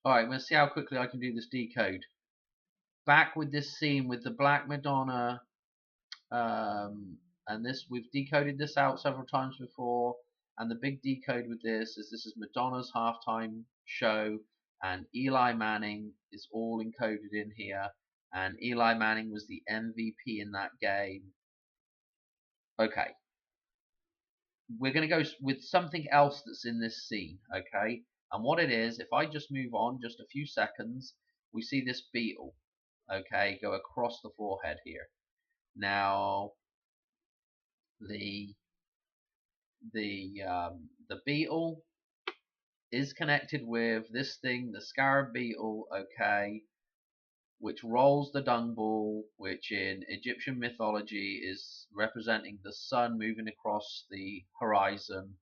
Alright, let's see how quickly I can do this decode. Back with this scene with the Black Madonna, and this, we've decoded this out several times before, and the big decode with this is Madonna's halftime show, and Eli Manning is all encoded in here, and Eli Manning was the MVP in that game. Okay, we're going to go with something else that's in this scene, okay? And what it is, if I just move on just a few seconds, we see this beetle, okay, go across the forehead here. Now, the beetle is connected with this thing, the scarab beetle, okay, which rolls the dung ball, which in Egyptian mythology is representing the sun moving across the horizon,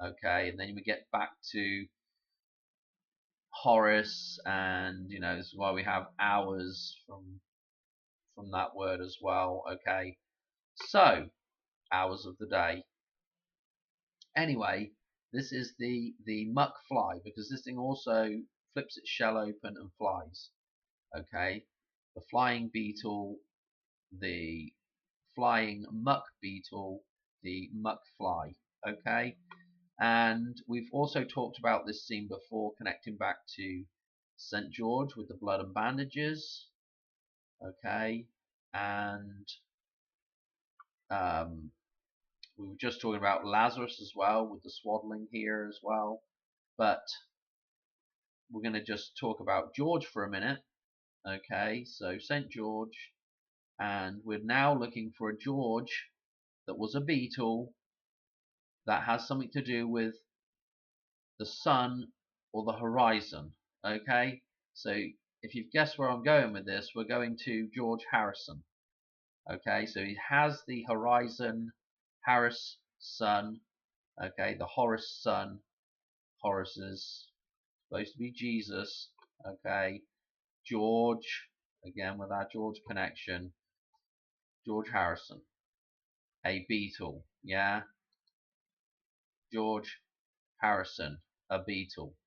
okay, and then we get back to Horus, and this is why we have hours from that word as well, okay. So, hours of the day. Anyway, this is the muck fly, because this thing also flips its shell open and flies. Okay, the flying beetle, the flying muck beetle, the muck fly. Okay, and we've also talked about this scene before, connecting back to St. George with the blood and bandages. Okay, and we were just talking about Lazarus as well, with the swaddling here as well. But we're going to just talk about George for a minute. Okay, so St. George, and we're now looking for a George that was a beetle that has something to do with the sun or the horizon. Okay, so if you've guessed where I'm going with this, we're going to George Harrison. Okay, so he has the horizon, Harris sun. Okay, the Horus sun. Horus is supposed to be Jesus. Okay, George, again with our George connection, George Harrison, a beetle. Yeah, George Harrison, a beetle.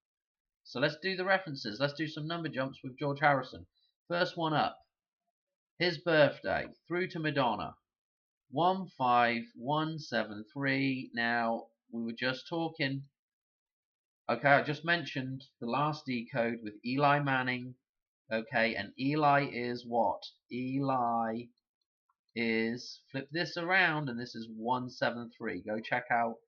So let's do the references. Let's do some number jumps with George Harrison. First one up, his birthday through to Madonna, 15173. Now, we were just talking, okay, I just mentioned the last decode with Eli Manning. Okay, and Eli is what? Eli is, flip this around, and this is 173. Go check out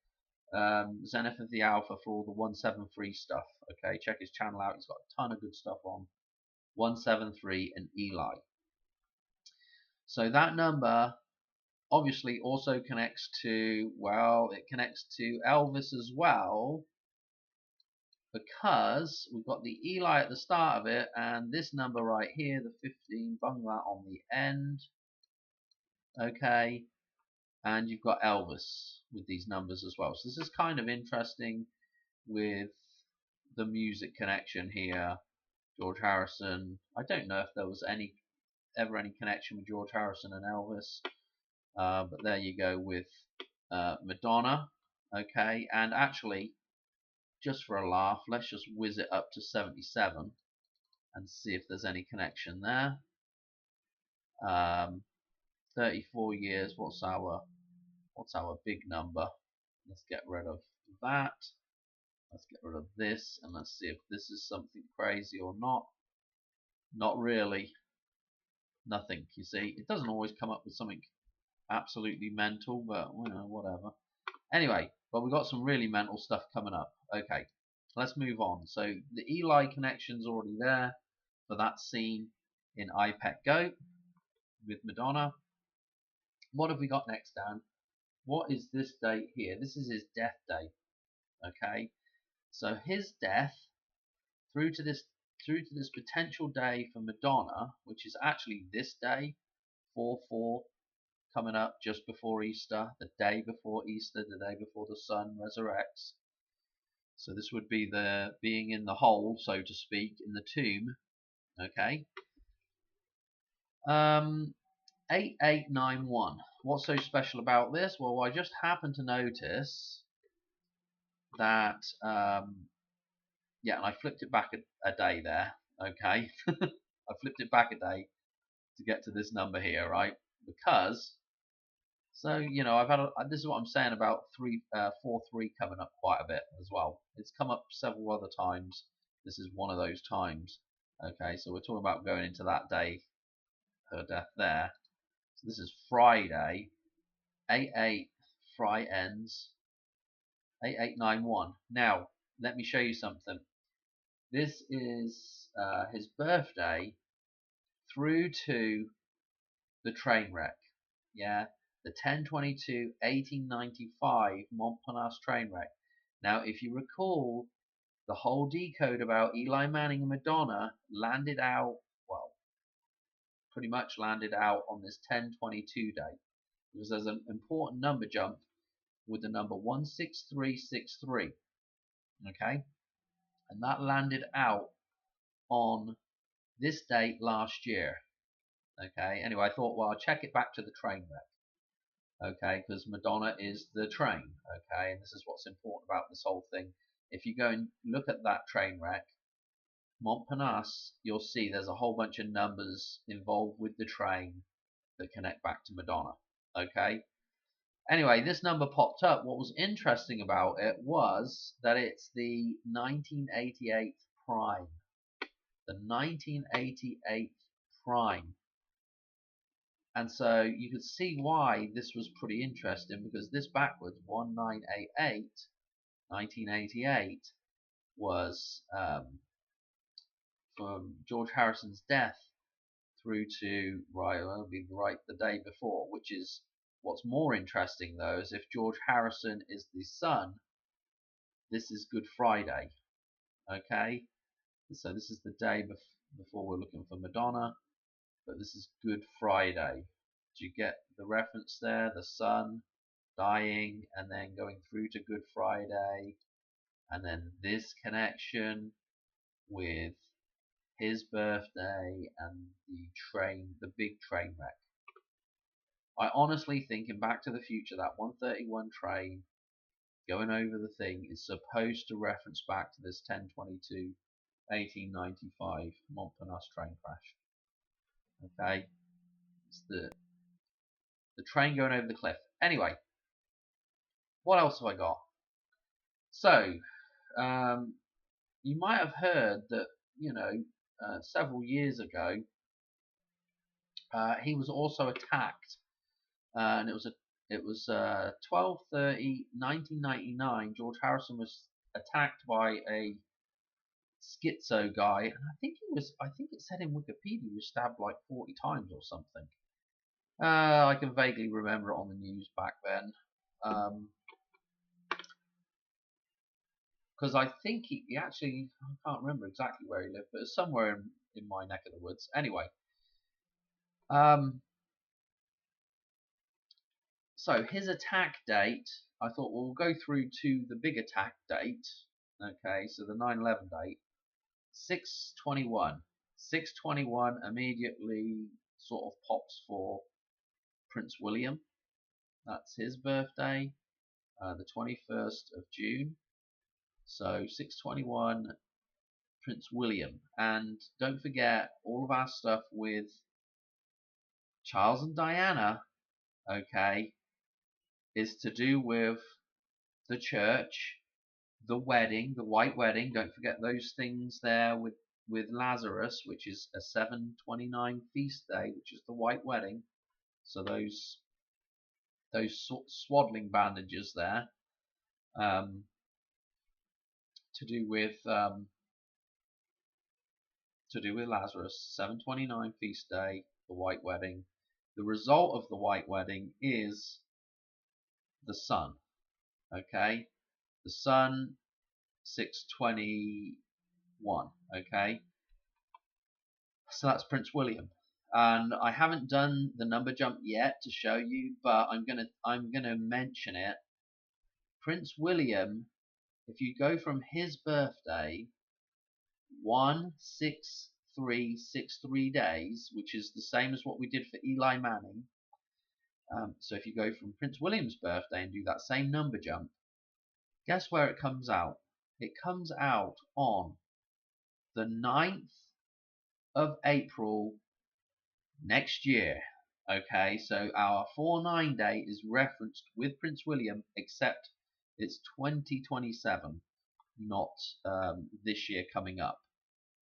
Zenith of the Alpha for all the 173 stuff. Okay, check his channel out. He's got a ton of good stuff on 173 and Eli. So that number obviously also connects to, well, it connects to Elvis as well, because we've got the Eli at the start of it, and this number right here, the 15, bung that on the end. Okay, and you've got Elvis with these numbers as well. So this is kind of interesting with the music connection here. George Harrison. I don't know if there was ever any connection with George Harrison and Elvis, but there you go with Madonna. Okay, and actually, just for a laugh, let's just whiz it up to 77 and see if there's any connection there. 34 years. What's our big number? Let's get rid of that. Let's get rid of this, and let's see if this is something crazy or not. Not really. Nothing. You see, it doesn't always come up with something absolutely mental, but whatever. Anyway, but we've got some really mental stuff coming up. Okay, let's move on. So the Eli connection's already there for that scene in IPET Go with Madonna. What have we got next, Dan? What is this date here? This is his death date. Okay, so his death through to this potential day for Madonna, which is actually this day, 4/4, coming up just before Easter, the day before Easter, the day before the sun resurrects. So this would be the being in the hole, so to speak, in the tomb. Okay. 8891. What's so special about this? Well, I just happened to notice that yeah, and I flipped it back a day there. Okay, I flipped it back a day to get to this number here, right? Because so I've had this is what I'm saying about 4-3 coming up quite a bit as well. It's come up several other times. This is one of those times. Okay, so we're talking about going into that day, her death there. So this is Friday, 8/8 Fry ends 8891. Now let me show you something. This is his birthday through to the train wreck. Yeah, the 10/22/1895 Montparnasse train wreck. Now, if you recall, the whole decode about Eli Manning and Madonna landed out, well, pretty much landed out on this 10/22 date, because there's an important number jump with the number 16363. Okay, and that landed out on this date last year. Okay, anyway, I thought, well, I'll check it back to the train wreck. Okay, because Madonna is the train. Okay, and this is what's important about this whole thing. If you go and look at that train wreck, Montparnasse, you'll see there's a whole bunch of numbers involved with the train that connect back to Madonna. Okay, anyway, this number popped up. What was interesting about it was that it's the 1988 prime. The 1988 prime. And so you could see why this was pretty interesting, because this backwards 1988, 1988 was from George Harrison's death through to the day before, which is what's more interesting though, is if George Harrison is the son, this is Good Friday. Okay, so this is the day before we're looking for Madonna, but this is Good Friday. Do you get the reference there? The sun dying and then going through to Good Friday, and then this connection with his birthday and the big train wreck. I honestly think in Back to the Future, that 131 train going over the thing is supposed to reference back to this 10/22/1895 Montparnasse train crash. Okay, it's the train going over the cliff. Anyway, what else have I got? So, you might have heard that several years ago he was also attacked, and it was 12/30/1999. George Harrison was attacked by a schizo guy, and I think it said in Wikipedia he was stabbed like 40 times or something. I can vaguely remember it on the news back then. Because I think he actually, I can't remember exactly where he lived, but it's somewhere in my neck of the woods. Anyway, so his attack date, I thought, well, we'll go through to the big attack date. Okay, so the 9/11 date, 6/21. 6/21 immediately sort of pops for Prince William. That's his birthday, the 21st of June. So 6/21, Prince William. And don't forget all of our stuff with Charles and Diana, okay, is to do with the church, the wedding, the white wedding. Don't forget those things there with Lazarus, which is a 7/29 feast day, which is the white wedding. So those swaddling bandages there, to do with Lazarus, 7/29 feast day, the white wedding. The result of the white wedding is the sun. Okay, the sun, 6/21. Okay, so that's Prince William, and I haven't done the number jump yet to show you, but I'm gonna mention it. Prince William, if you go from his birthday 16363 days, which is the same as what we did for Eli Manning. So if you go from Prince William's birthday and do that same number jump, guess where it comes out? It comes out on the 9th of April next year. Okay, so our 4/9 date is referenced with Prince William, except it's 2027, not this year coming up.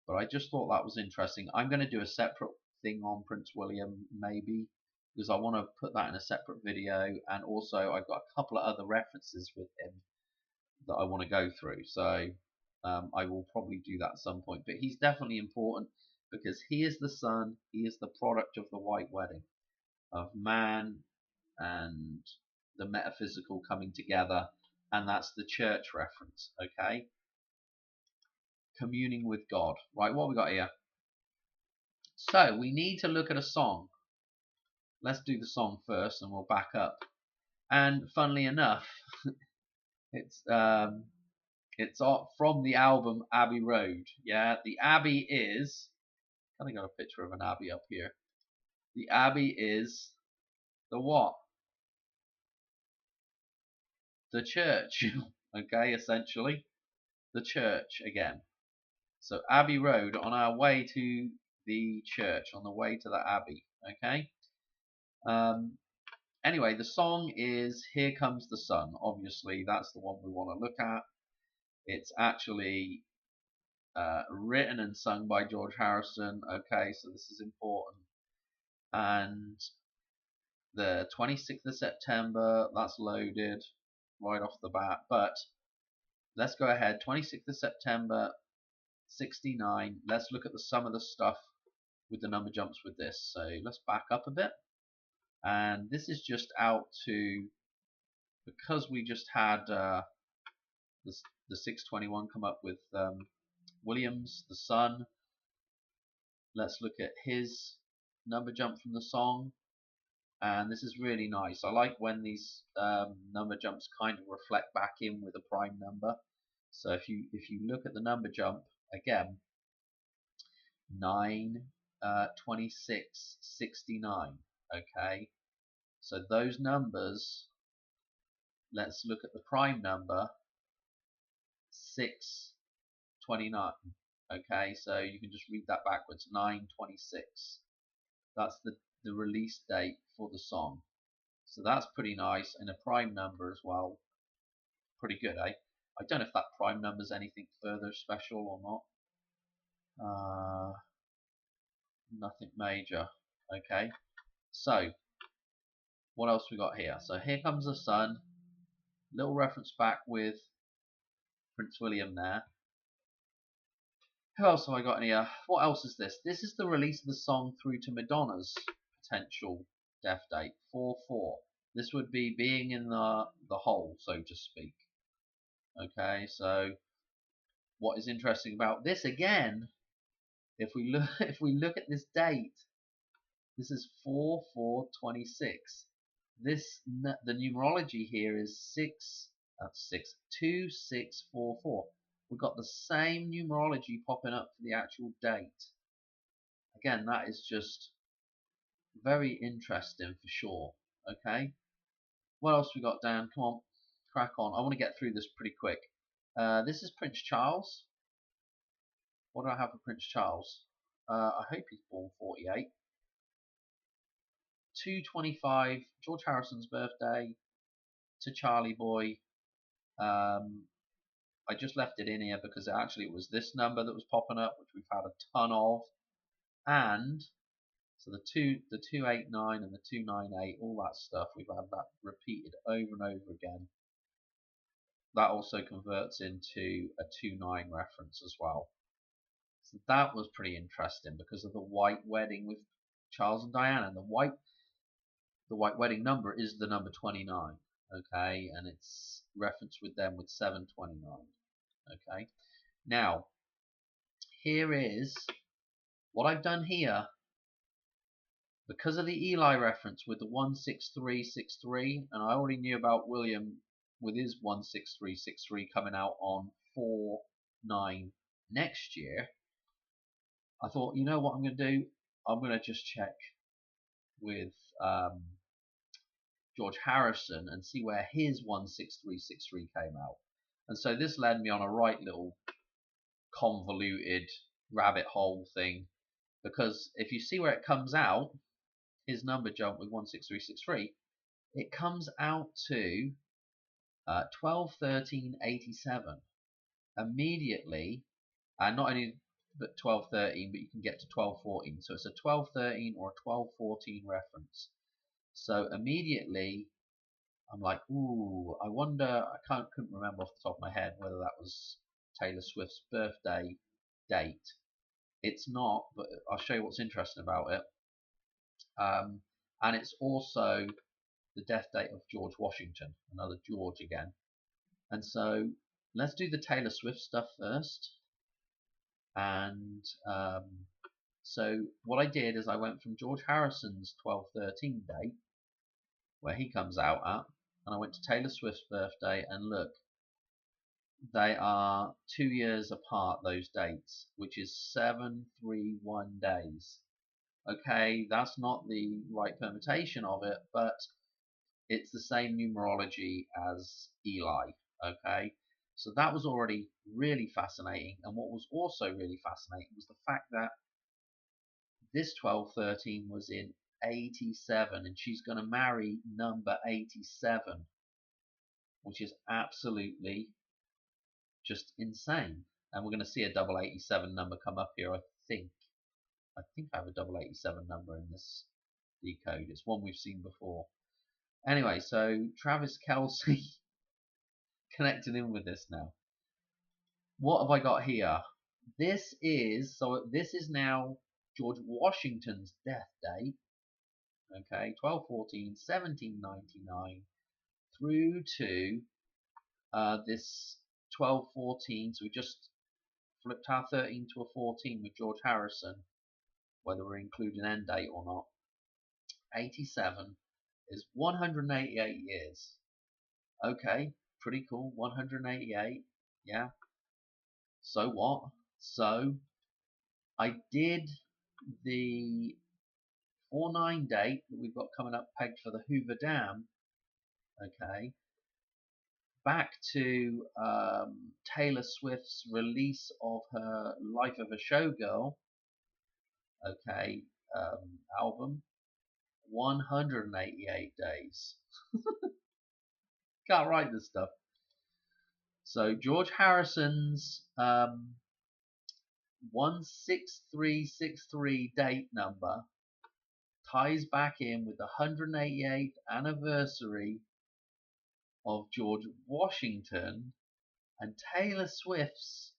But I just thought that was interesting. I'm going to do a separate thing on Prince William, maybe, because I want to put that in a separate video, and also I've got a couple of other references with him that I want to go through. So I will probably do that at some point. But he's definitely important because he is the son, he is the product of the White Wedding, of man and the metaphysical coming together, and that's the church reference. Okay, communing with God. Right, what we got here? So we need to look at a song. Let's do the song first, and we'll back up. And funnily enough, it's from the album Abbey Road. Yeah, the Abbey is. I think I got a picture of an Abbey up here. The Abbey is the what? The church. Okay, essentially the church again. So Abbey Road, on our way to the church, on the way to the Abbey. Okay. Anyway, the song is "Here Comes the Sun." Obviously, that's the one we want to look at. It's actually written and sung by George Harrison. Okay, so this is important. And the 26th of September, that's loaded right off the bat. But let's go ahead. 26th of September, 69. Let's look at some of the stuff with the number jumps with this. So let's back up a bit. And this is just out to, because we just had the 621 come up with Williams, the son. Let's look at his number jump from the song. And this is really nice. I like when these number jumps kind of reflect back in with a prime number. So if you look at the number jump again, 9, 26, 69. Okay, so those numbers. Let's look at the prime number, 6, 29. Okay, so you can just read that backwards. 9/26. That's the release date for the song. So that's pretty nice, and a prime number as well. Pretty good, eh? I don't know if that prime number is anything further special or not. Nothing major. Okay, so what else we got here? So Here Comes the Sun. Little reference back with Prince William there. Who else have I got in here? What else is this? This is the release of the song through to Madonna's potential death date, 4/4. This would be being in the hole, so to speak. Okay, so what is interesting about this again? If we look at this date, this is 4/4/26. The numerology here is 2644. We've got the same numerology popping up for the actual date. Again, that is just very interesting for sure. Okay, what else we got, Dan? Come on, crack on. I want to get through this pretty quick. This is Prince Charles. What do I have for Prince Charles? I hope he's born 48. 2/25, George Harrison's birthday. To Charlie Boy. I just left it in here because it was this number that was popping up, which we've had a ton of, and so the 289 and the 298, all that stuff, we've had that repeated over and over again. That also converts into a 29 reference as well. So that was pretty interesting because of the White Wedding with Charles and Diana. And the White Wedding number is the number 29. Okay, and it's referenced with them with 729. Okay, now here is what I've done here. Because of the Eli reference with the 16363, and I already knew about William with his 16363 coming out on 4/9 next year, I thought, you know what I'm going to do? I'm going to just check with George Harrison and see where his 16363 came out. And so this led me on a right little convoluted rabbit hole thing, because if you see where it comes out, his number jump with 16363, it comes out to 121387 immediately, and not only but 1213, but you can get to 1214. So it's a 1213 or a 1214 reference. So immediately I'm like, ooh, I wonder. Couldn't remember off the top of my head whether that was Taylor Swift's birthday date. It's not, but I'll show you what's interesting about it. And it's also the death date of George Washington, another George again. And so let's do the Taylor Swift stuff first. And so what I did is I went from George Harrison's 1213 date, where he comes out at, and I went to Taylor Swift's birthday, and look, they are 2 years apart, those dates, which is 731 days. Okay, that's not the right permutation of it, but it's the same numerology as Eli. Okay, so that was already really fascinating. And what was also really fascinating was the fact that this 1213 was in 87, and she's going to marry number 87, which is absolutely just insane. And we're going to see a double 87 number come up here, I think. I have a double 87 number in this decode. It's one we've seen before. Anyway, so Travis Kelce connecting in with this now. What have I got here? This is now George Washington's death date. Okay, 1214, 1799 through to this 1214. So we just flipped our 13 to a 14 with George Harrison, whether we're including end date or not. 87 is 188 years. Okay, pretty cool. 188. Yeah. So what? So I did the 49 date that we've got coming up pegged for the Hoover Dam. Okay. Back to Taylor Swift's release of her Life of a Showgirl, okay, album, 188 days. Can't write this stuff. So George Harrison's 16363 date number ties back in with the 188th anniversary of George Washington and Taylor Swift's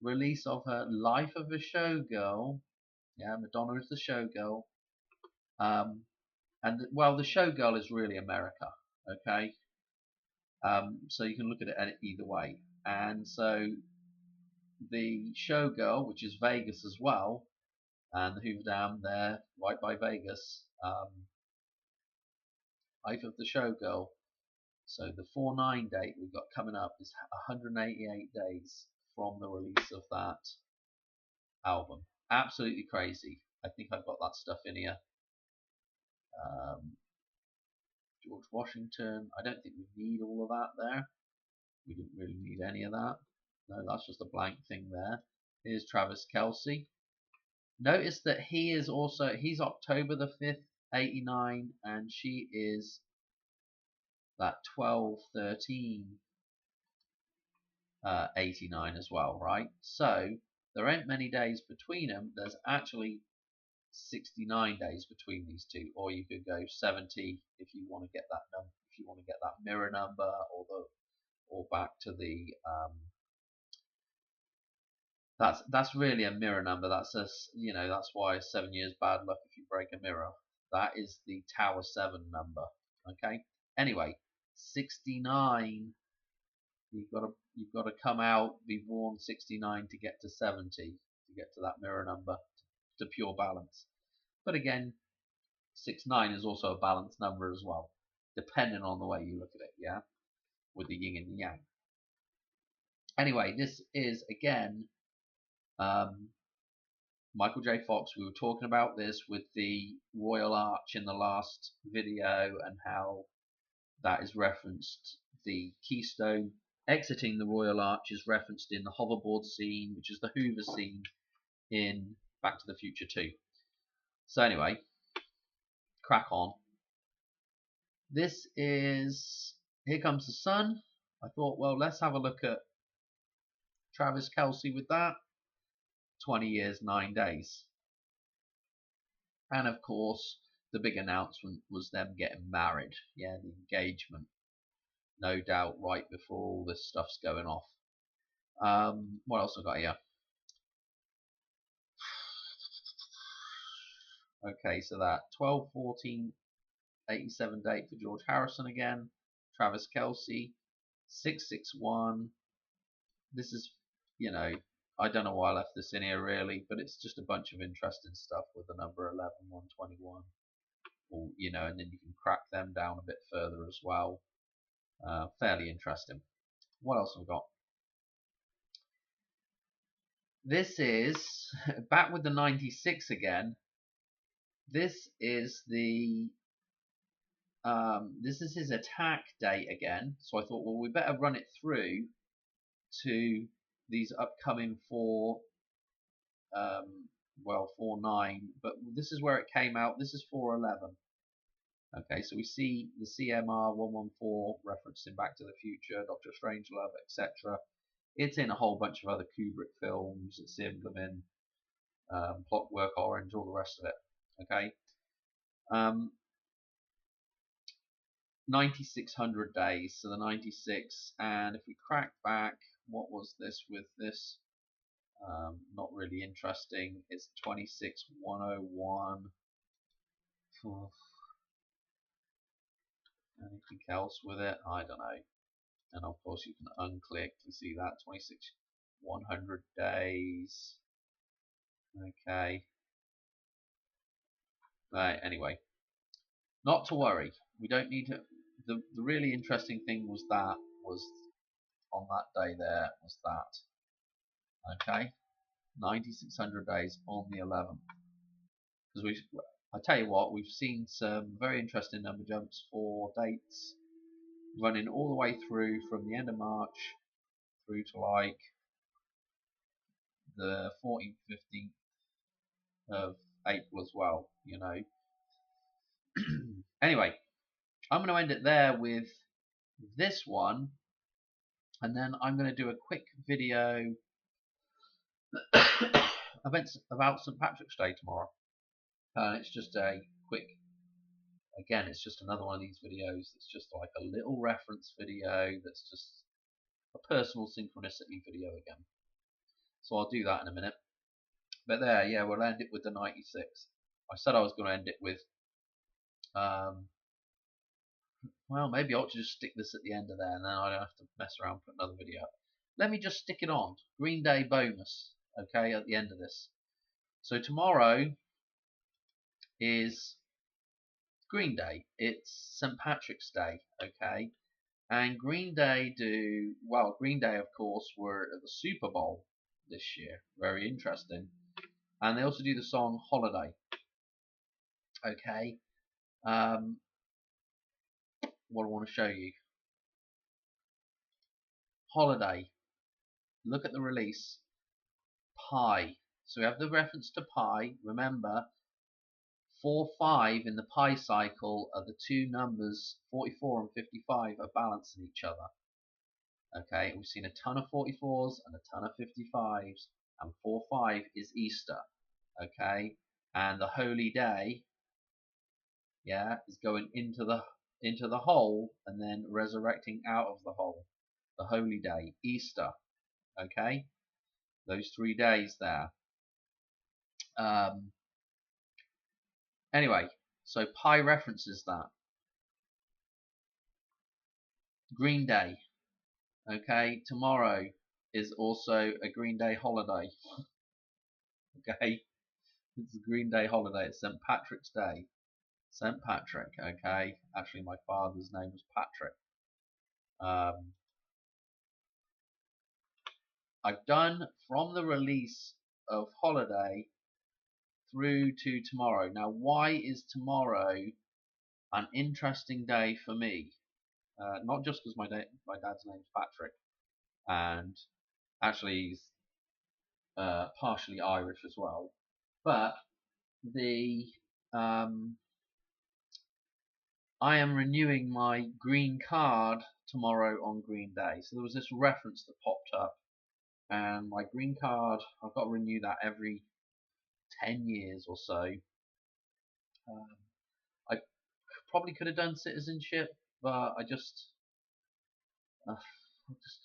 release of her Life of a Showgirl. Yeah, Madonna is the showgirl. And well, the showgirl is really America. Okay. So you can look at it either way. And so the showgirl, which is Vegas as well, and the Hoover Dam there, right by Vegas. Life of the Showgirl. So the 49 date we've got coming up is 188 days from the release of that album. Absolutely crazy. I think I've got that stuff in here. George Washington. I don't think we need all of that there. We didn't really need any of that. No, that's just a blank thing there. Here's Travis Kelce. Notice that he's October the 5th, 89, and she is that 12/13 89 as well, right? So there ain't many days between them. There's actually 69 days between these two, or you could go 70 if you want to get that number, if you want to get that mirror number, or back to the that's really a mirror number. That's that's why 7 years bad luck if you break a mirror. That is the Tower 7 number. Okay. Anyway, 69. You've got to come out, be born 69 to get to 70, to get to that mirror number, to pure balance. But again, 69 is also a balanced number as well, depending on the way you look at it. Yeah, with the yin and the yang. Anyway, this is again Michael J. Fox. We were talking about this with the Royal Arch in the last video, and how that is referenced. The Keystone exiting the Royal Arch is referenced in the hoverboard scene, which is the Hoover scene, in Back to the Future 2. So anyway, crack on. This is Here Comes the Sun. I thought, well, let's have a look at Travis Kelce with that. 20 years, 9 days. And of course, the big announcement was them getting married. Yeah, the engagement. No doubt right before all this stuff's going off. What else have I got here? Okay, so that 12/14/87 date for George Harrison again. Travis Kelce, 661. This is, you know, I don't know why I left this in here really, but it's just a bunch of interesting stuff with the number 11, 121. Or, you know, and then you can crack them down a bit further as well. Fairly interesting. What else have we got? This is back with the 96 again. This is his attack date again. So I thought, well, we better run it through to these upcoming 4/9. But this is where it came out. This is 4/11. Okay, so we see the CMR 114 referencing Back to the Future, Doctor Strangelove, etc. It's in a whole bunch of other Kubrick films. It's in Clockwork Orange, all the rest of it. Okay. 9600 days, so the 96, and if we crack back, what was this with this? Not really interesting. It's 26101. Anything else with it? I don't know. And of course you can unclick to see that 26100 days. Okay. Right, anyway. Not to worry. We don't need to. The really interesting thing was on that day there was that. Okay. 9600 days on the 11th. Because I tell you what, we've seen some very interesting number jumps for dates running all the way through from the end of March through to like the 14th, 15th of April as well, you know. Anyway, I'm going to end it there with this one, and then I'm going to do a quick video about St. Patrick's Day tomorrow. And it's just a quick, again, it's just another one of these videos. It's just like a little reference video that's just a personal synchronicity video again. So I'll do that in a minute. But there, yeah, we'll end it with the 96. I said I was going to end it with, well, maybe I ought to just stick this at the end of there, and then I don't have to mess around and put another video up. Let me just stick it on. Green Day bonus, okay, at the end of this. So tomorrow is Green Day. It's St. Patrick's Day, okay? And Green Day Green Day, of course, were at the Super Bowl this year. Very interesting. And they also do the song Holiday. Okay. What I want to show you. Holiday. Look at the release. Pi. So we have the reference to pi. Remember, 4, 5 in the pi cycle are the two numbers 44 and 55 are balancing each other. Okay, we've seen a ton of 44s and a ton of 55s, and 4/5 is Easter. Okay, and the holy day, yeah, is going into the hole and then resurrecting out of the hole. The holy day, Easter. Okay, those 3 days there. Anyway, so pi references that. Green Day. Okay, tomorrow is also a Green Day holiday. Okay, it's a Green Day holiday. It's St. Patrick's Day. St. Patrick. Okay, actually, my father's name was Patrick. I've done from the release of Holiday through to tomorrow. Now, why is tomorrow an interesting day for me? Not just because my dad's name's Patrick, and actually partially Irish as well. But the I am renewing my green card tomorrow on Green Day. So there was this reference that popped up, and my green card, I've got to renew that every 10 years or so. I probably could have done citizenship, but I just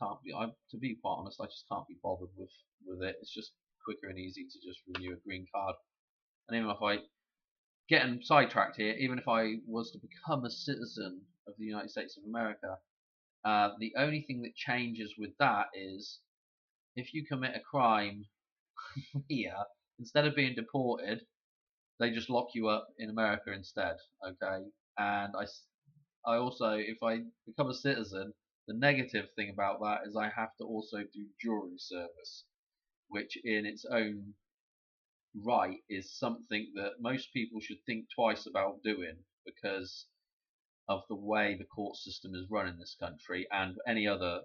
can't be. To be quite honest, I just can't be bothered with it. It's just quicker and easy to just renew a green card. And even if I getting sidetracked here, even if I was to become a citizen of the United States of America, the only thing that changes with that is if you commit a crime here, instead of being deported, they just lock you up in America instead. Okay, and I also, if I become a citizen, the negative thing about that is I have to also do jury service, which in its own right is something that most people should think twice about doing because of the way the court system is run in this country and any other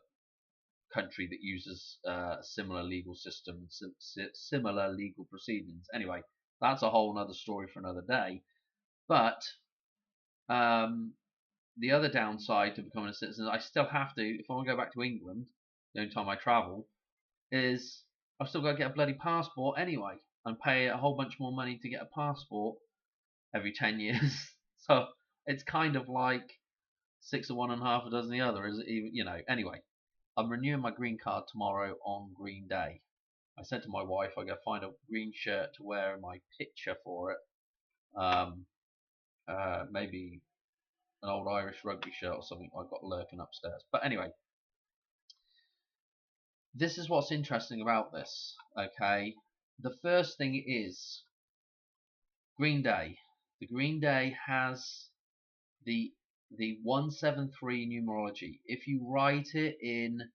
country that uses a similar legal system, similar legal proceedings. Anyway, that's a whole other story for another day. But the other downside to becoming a citizen, I still have to, if I want to go back to England, the only time I travel, is I've still got to get a bloody passport anyway and pay a whole bunch more money to get a passport every 10 years. So it's kind of like six of one and half a dozen the other, is it even, anyway. I'm renewing my green card tomorrow on Green Day. I said to my wife I gotta find a green shirt to wear in my picture for it. Maybe an old Irish rugby shirt or something I've got lurking upstairs. But anyway, this is what's interesting about this. Okay, the first thing is Green Day. The Green Day has the 173 numerology. If you write it in,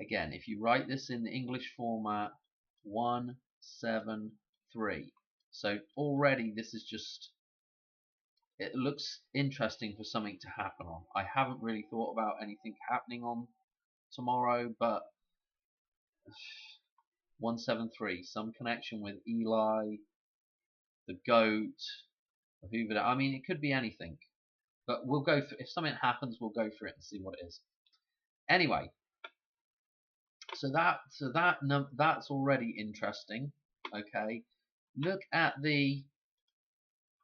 again, if you write this in the English format, 173. So already this is just, it looks interesting for something to happen on. I haven't really thought about anything happening on tomorrow, but 173, some connection with Eli, the goat, the Hoover. I mean, it could be anything, but we'll go through. If something happens, we'll go through it and see what it is. Anyway, so that's already interesting. Okay, look at the.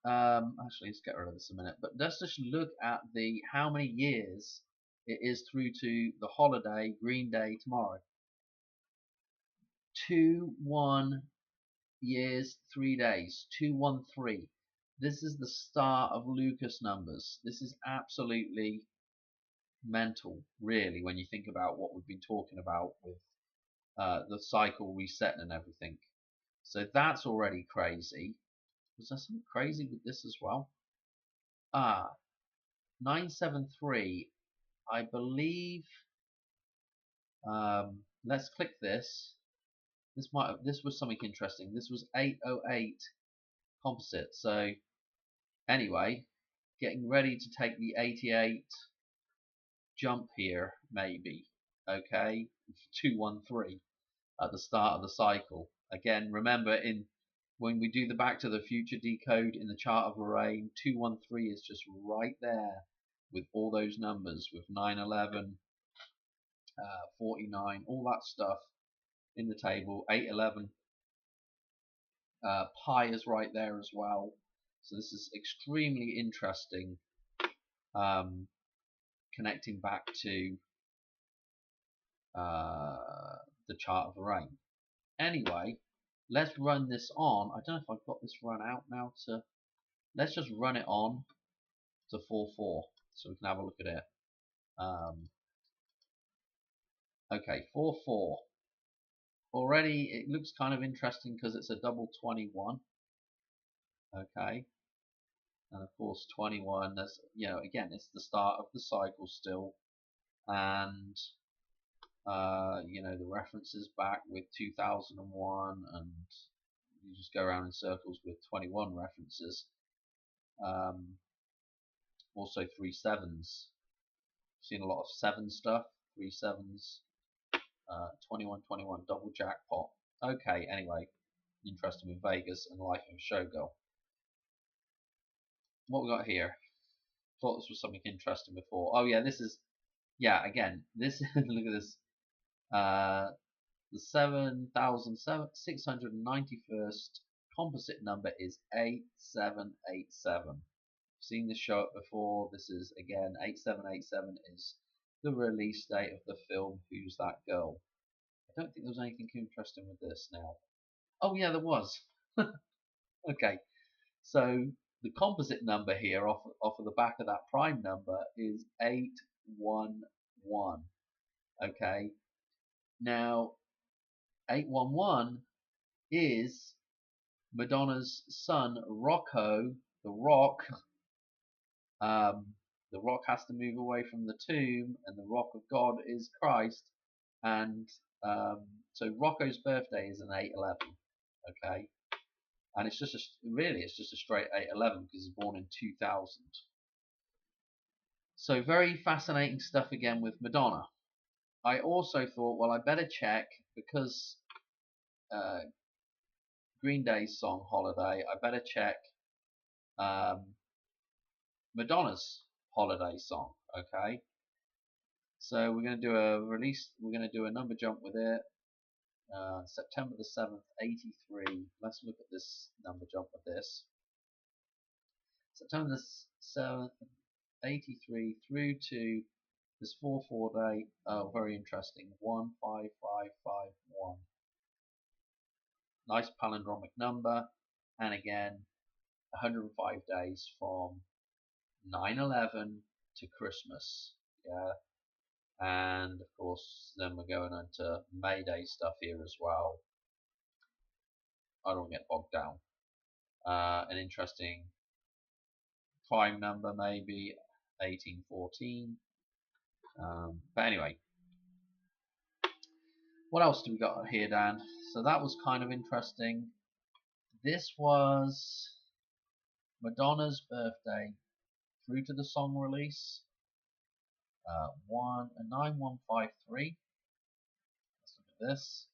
Actually, let's get rid of this a minute. But let's just look at the how many years it is through to the holiday Green Day tomorrow. 2-1 years, 3 days. 213. This is the start of Lucas numbers. This is absolutely mental, really, when you think about what we've been talking about with the cycle resetting and everything. So that's already crazy. Was there something crazy with this as well? 973. I believe. Let's click this. This was something interesting. This was 808 composite. So anyway, getting ready to take the 88 jump here, maybe. Okay, 213 at the start of the cycle. Again, remember when we do the Back to the Future decode in the chart of Lorraine, 213 is just right there with all those numbers, with 911, 49, all that stuff in the table. 811, pi is right there as well. So this is extremely interesting, connecting back to the chart of Lorraine. Anyway, let's run this on. I don't know if I've got this run out now to. Let's just run it on to 4-4 so we can have a look at it. Okay, 4-4. Already it looks kind of interesting because it's a double 21. Okay, and of course 21. That's, again, it's the start of the cycle still, and the references back with 2001, and you just go around in circles with 21 references. Also 3 sevens. Seen a lot of 7 stuff, 3 sevens, 21 double jackpot. Okay, anyway, interested with Vegas and Life of a Showgirl. What we got here? Thought this was something interesting before. Oh yeah, this is, yeah, again, this look at this. The 7,691st composite number is 8787. Seen this show up before. This is again 8787 is the release date of the film Who's That Girl. I don't think there was anything interesting with this now. Oh yeah, there was. Okay, so the composite number here off of the back of that prime number is 811. Okay, now 811 is Madonna's son Rocco, the Rock. The Rock has to move away from the tomb, and the Rock of God is Christ. And so Rocco's birthday is an 811. Okay, and it's just it's just a straight 811 because he's born in 2000. So very fascinating stuff again with Madonna. I also thought, well, I better check because Green Day's song Holiday. I better check Madonna's Holiday song. Okay, so we're going to do a release. We're going to do a number jump with it. September the 7th, 83. Let's look at this number jump with this. September the 7th, 83 through to this 4/4 day. Oh, very interesting. 15551. Nice palindromic number, and again, 105 days from 9/11 to Christmas. Yeah, and of course, then we're going into May Day stuff here as well. I don't get bogged down. An interesting prime number, maybe 1814. But anyway, what else do we got here, Dan? So that was kind of interesting. This was Madonna's birthday through to the song release. 9153. Let's look at this.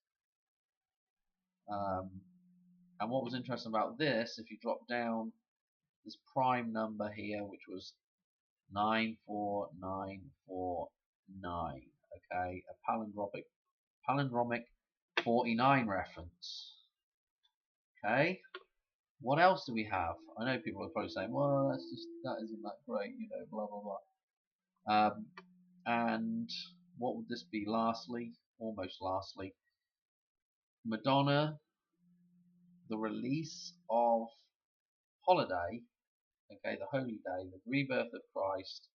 And what was interesting about this, if you drop down this prime number here, which was 94949. Okay, a palindromic 49 reference. Okay, what else do we have? I know people are probably saying, well, that isn't that great, you know, blah blah blah. And what would this be? Lastly, almost lastly, Madonna, the release of Holiday, okay, the Holy Day, the rebirth of Christ,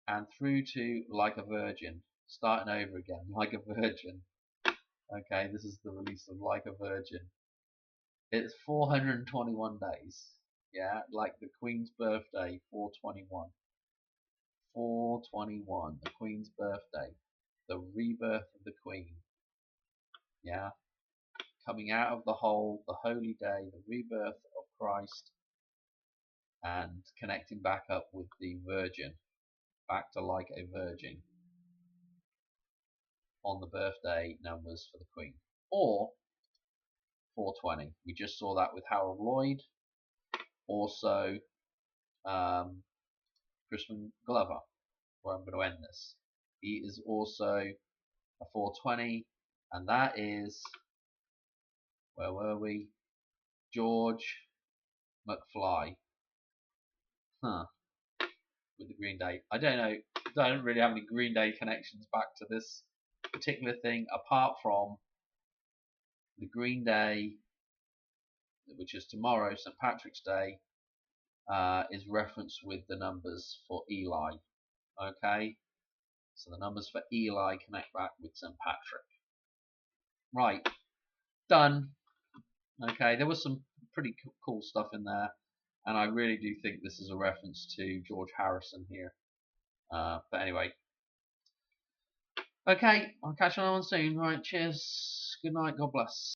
and through to Like a Virgin, starting over again, Like a Virgin. Okay, this is the release of Like a Virgin. It's 421 days. Yeah, like the Queen's birthday, 421. 421, the Queen's birthday, the rebirth of the Queen. Yeah, coming out of the hole, the holy day, the rebirth of Christ, and connecting back up with the Virgin, back to Like a Virgin on the birthday numbers for the Queen. Or 420. We just saw that with Harold Lloyd. Also, Crispin Glover, where I'm going to end this. He is also a 420, and that is, where were we? George McFly. With the Green Day. I don't know. I don't really have any Green Day connections back to this particular thing, apart from the Green Day, which is tomorrow, St. Patrick's Day, is referenced with the numbers for Eli. Okay, so the numbers for Eli connect back with St. Patrick. Right, done. Okay, there was some pretty cool stuff in there, and I really do think this is a reference to George Harrison here. But anyway, okay, I'll catch you on soon. Right, cheers. Good night. God bless.